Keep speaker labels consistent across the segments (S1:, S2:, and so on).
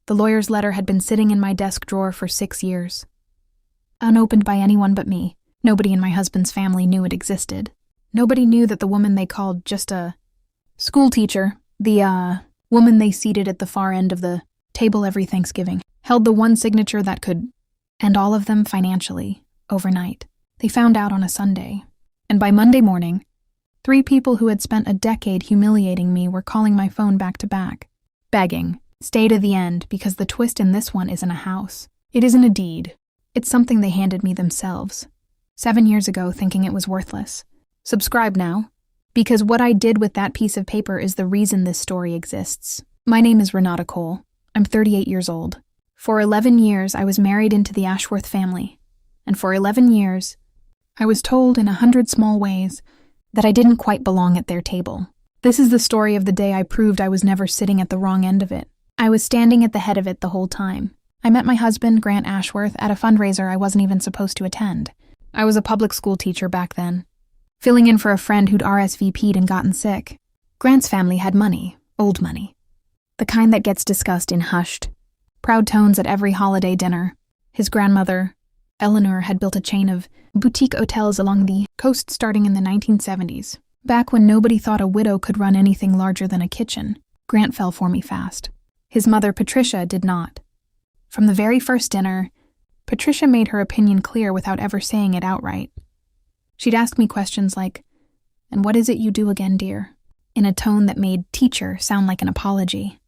S1: The lawyer's letter had been sitting in my desk drawer for 6 years. Unopened by anyone but me. Nobody in my husband's family knew it existed. Nobody knew that the woman they called just a school teacher, the woman they seated at the far end of the table every Thanksgiving, held the one signature that could end all of them financially, overnight. They found out on a Sunday. And by Monday morning, 3 people who had spent a decade humiliating me were calling my phone back to back, begging, stay to the end, because the twist in this one isn't a house. It isn't a deed. It's something they handed me themselves. 7 years ago, thinking it was worthless. Subscribe now, because what I did with that piece of paper is the reason this story exists. My name is Renata Cole. I'm 38 years old. For 11 years, I was married into the Ashworth family. And for 11 years, I was told in 100 small ways that I didn't quite belong at their table. This is the story of the day I proved I was never sitting at the wrong end of it. I was standing at the head of it the whole time. I met my husband, Grant Ashworth, at a fundraiser I wasn't even supposed to attend. I was a public school teacher back then, filling in for a friend who'd RSVP'd and gotten sick. Grant's family had money, old money. The kind that gets discussed in hushed, proud tones at every holiday dinner. His grandmother, Eleanor, had built a chain of boutique hotels along the coast starting in the 1970s. Back when nobody thought a widow could run anything larger than a kitchen, Grant fell for me fast. His mother, Patricia, did not. From the very first dinner, Patricia made her opinion clear without ever saying it outright. She'd ask me questions like, "And what is it you do again, dear?" in a tone that made teacher sound like an apology.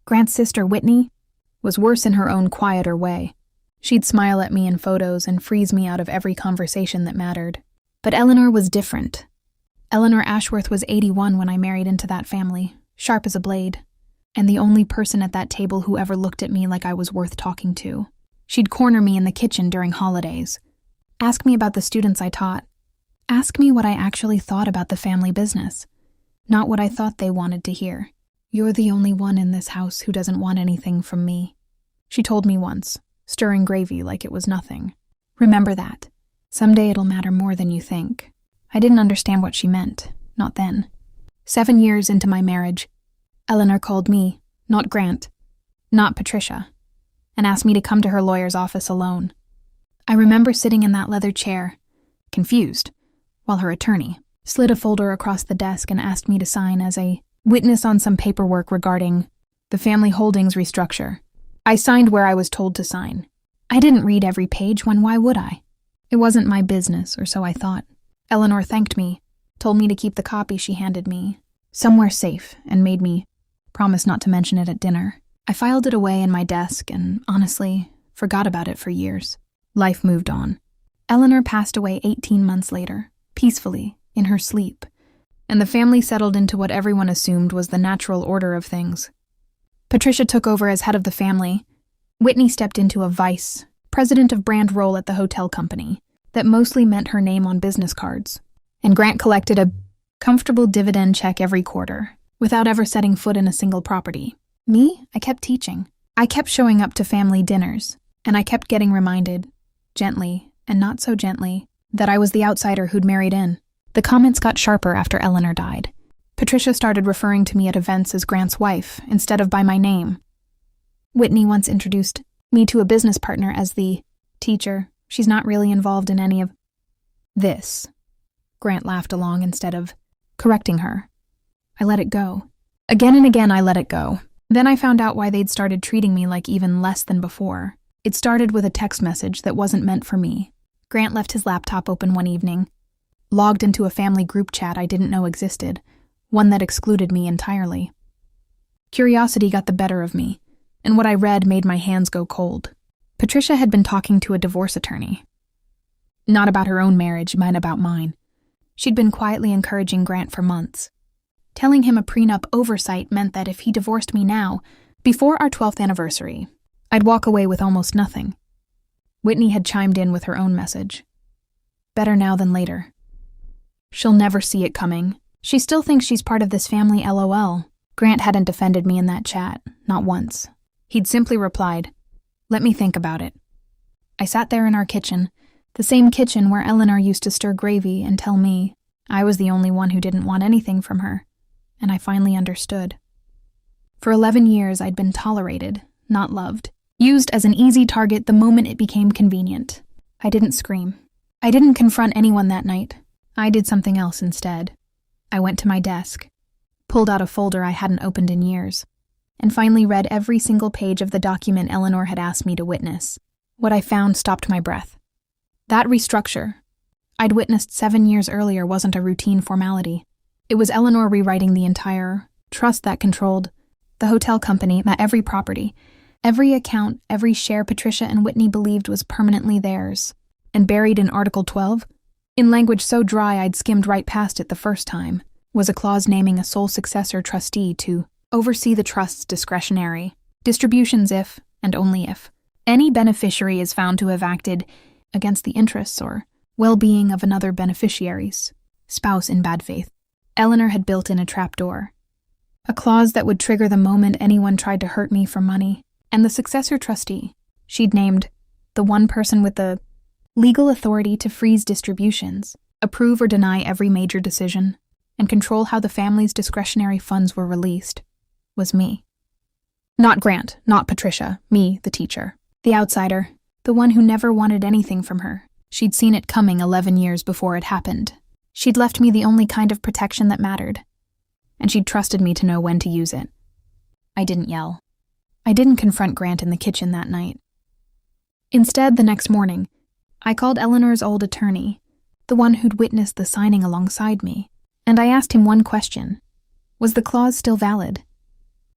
S1: Grant's sister, Whitney, was worse in her own quieter way. She'd smile at me in photos and freeze me out of every conversation that mattered. But Eleanor was different. Eleanor Ashworth was 81 when I married into that family, sharp as a blade, and the only person at that table who ever looked at me like I was worth talking to. She'd corner me in the kitchen during holidays, ask me about the students I taught, ask me what I actually thought about the family business, not what I thought they wanted to hear. "You're the only one in this house who doesn't want anything from me," she told me once, stirring gravy like it was nothing. "Remember that. Someday it'll matter more than you think." I didn't understand what she meant, not then. 7 years into my marriage, Eleanor called me, not Grant, not Patricia, and asked me to come to her lawyer's office alone. I remember sitting in that leather chair, confused, while her attorney slid a folder across the desk and asked me to sign as a witness on some paperwork regarding the family holdings restructure. I signed where I was told to sign. I didn't read every page when why would I? It wasn't my business, or so I thought. Eleanor thanked me, told me to keep the copy she handed me somewhere safe, and made me promise not to mention it at dinner. I filed it away in my desk and, honestly, forgot about it for years. Life moved on. Eleanor passed away 18 months later, peacefully, in her sleep, and the family settled into what everyone assumed was the natural order of things. Patricia took over as head of the family. Whitney stepped into a vice president of brand role at the hotel company that mostly meant her name on business cards. And Grant collected a comfortable dividend check every quarter, without ever setting foot in a single property. Me, I kept teaching. I kept showing up to family dinners, and I kept getting reminded, gently and not so gently, that I was the outsider who'd married in. The comments got sharper after Eleanor died. Patricia started referring to me at events as Grant's wife instead of by my name. Whitney once introduced me to a business partner as the teacher. "She's not really involved in any of this." Grant laughed along instead of correcting her. I let it go. Again and again I let it go. Then I found out why they'd started treating me like even less than before. It started with a text message that wasn't meant for me. Grant left his laptop open one evening, logged into a family group chat I didn't know existed, one that excluded me entirely. Curiosity got the better of me, and what I read made my hands go cold. Patricia had been talking to a divorce attorney. Not about her own marriage, but about mine. She'd been quietly encouraging Grant for months. Telling him a prenup oversight meant that if he divorced me now, before our 12th anniversary, I'd walk away with almost nothing. Whitney had chimed in with her own message. Better now than later. She'll never see it coming. She still thinks she's part of this family, LOL. Grant hadn't defended me in that chat, not once. He'd simply replied, "Let me think about it." I sat there in our kitchen, the same kitchen where Eleanor used to stir gravy and tell me I was the only one who didn't want anything from her, and I finally understood. For 11 years I'd been tolerated, not loved. Used as an easy target the moment it became convenient. I didn't scream. I didn't confront anyone that night. I did something else instead. I went to my desk, pulled out a folder I hadn't opened in years, and finally read every single page of the document Eleanor had asked me to witness. What I found stopped my breath. That restructure I'd witnessed 7 years earlier wasn't a routine formality. It was Eleanor rewriting the entire trust that controlled the hotel company, every property, every account, every share Patricia and Whitney believed was permanently theirs. And buried in Article 12, in language so dry I'd skimmed right past it the first time, was a clause naming a sole successor trustee to oversee the trust's discretionary distributions if, and only if, any beneficiary is found to have acted against the interests or well-being of another beneficiary's spouse in bad faith. Eleanor had built in a trapdoor, a clause that would trigger the moment anyone tried to hurt me for money, and the successor trustee she'd named the one person with the legal authority to freeze distributions, approve or deny every major decision, and control how the family's discretionary funds were released, was me. Not Grant, not Patricia, me, the teacher, the outsider, the one who never wanted anything from her. She'd seen it coming 11 years before it happened. She'd left me the only kind of protection that mattered, and she'd trusted me to know when to use it. I didn't yell. I didn't confront Grant in the kitchen that night. Instead, the next morning, I called Eleanor's old attorney, the one who'd witnessed the signing alongside me, and I asked him one question. Was the clause still valid?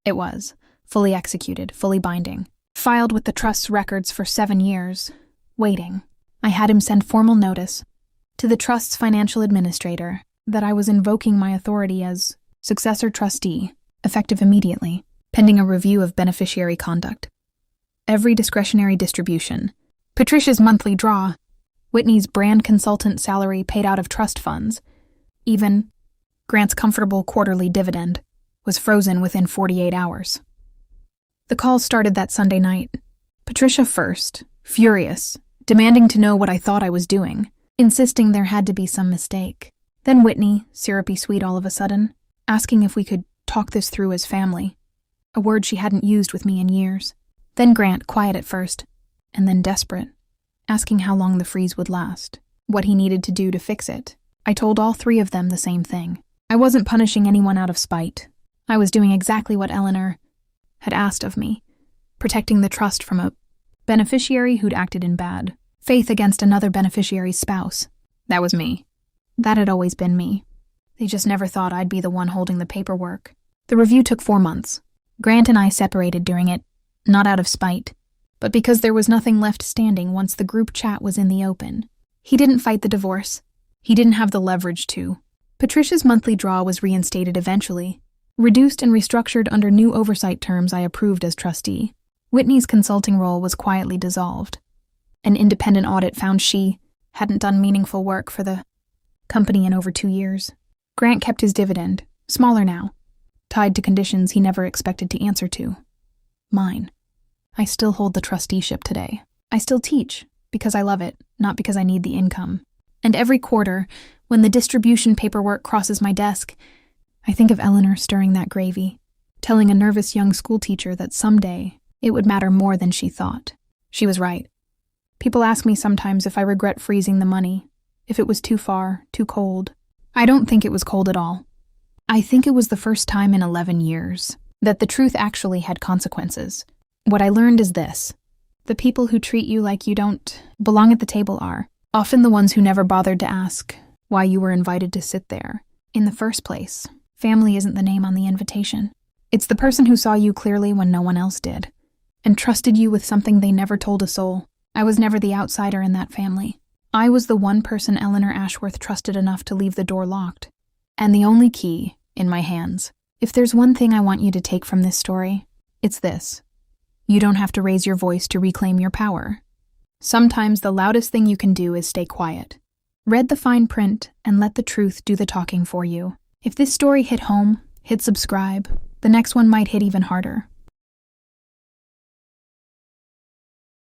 S1: It was, fully executed, fully binding, filed with the trust's records for 7 years, waiting. I had him send formal notice to the trust's financial administrator that I was invoking my authority as successor trustee, effective immediately, pending a review of beneficiary conduct. Every discretionary distribution, Patricia's monthly draw, Whitney's brand consultant salary paid out of trust funds, even Grant's comfortable quarterly dividend, was frozen within 48 hours. The call started that Sunday night. Patricia first, furious, demanding to know what I thought I was doing, insisting there had to be some mistake. Then Whitney, syrupy sweet all of a sudden, asking if we could talk this through as family, a word she hadn't used with me in years. Then Grant, quiet at first, and then desperate, asking how long the freeze would last, what he needed to do to fix it. I told all 3 of them the same thing. I wasn't punishing anyone out of spite. I was doing exactly what Eleanor had asked of me, protecting the trust from a beneficiary who'd acted in bad faith against another beneficiary's spouse. That was me. That had always been me. They just never thought I'd be the one holding the paperwork. The review took 4 months. Grant and I separated during it, not out of spite, but because there was nothing left standing once the group chat was in the open. He didn't fight the divorce. He didn't have the leverage to. Patricia's monthly draw was reinstated eventually, reduced and restructured under new oversight terms I approved as trustee. Whitney's consulting role was quietly dissolved. An independent audit found she hadn't done meaningful work for the company in over 2 years. Grant kept his dividend, smaller now, tied to conditions he never expected to answer to. Mine. I still hold the trusteeship today. I still teach, because I love it, not because I need the income. And every quarter, when the distribution paperwork crosses my desk, I think of Eleanor stirring that gravy, telling a nervous young schoolteacher that someday it would matter more than she thought. She was right. People ask me sometimes if I regret freezing the money, if it was too far, too cold. I don't think it was cold at all. I think it was the first time in 11 years that the truth actually had consequences. What I learned is this: the people who treat you like you don't belong at the table are often the ones who never bothered to ask why you were invited to sit there in the first place. Family isn't the name on the invitation. It's the person who saw you clearly when no one else did, and trusted you with something they never told a soul. I was never the outsider in that family. I was the one person Eleanor Ashworth trusted enough to leave the door locked, and the only key in my hands. If there's one thing I want you to take from this story, it's this: you don't have to raise your voice to reclaim your power. Sometimes the loudest thing you can do is stay quiet. Read the fine print and let the truth do the talking for you. If this story hit home, hit subscribe. The next one might hit even harder.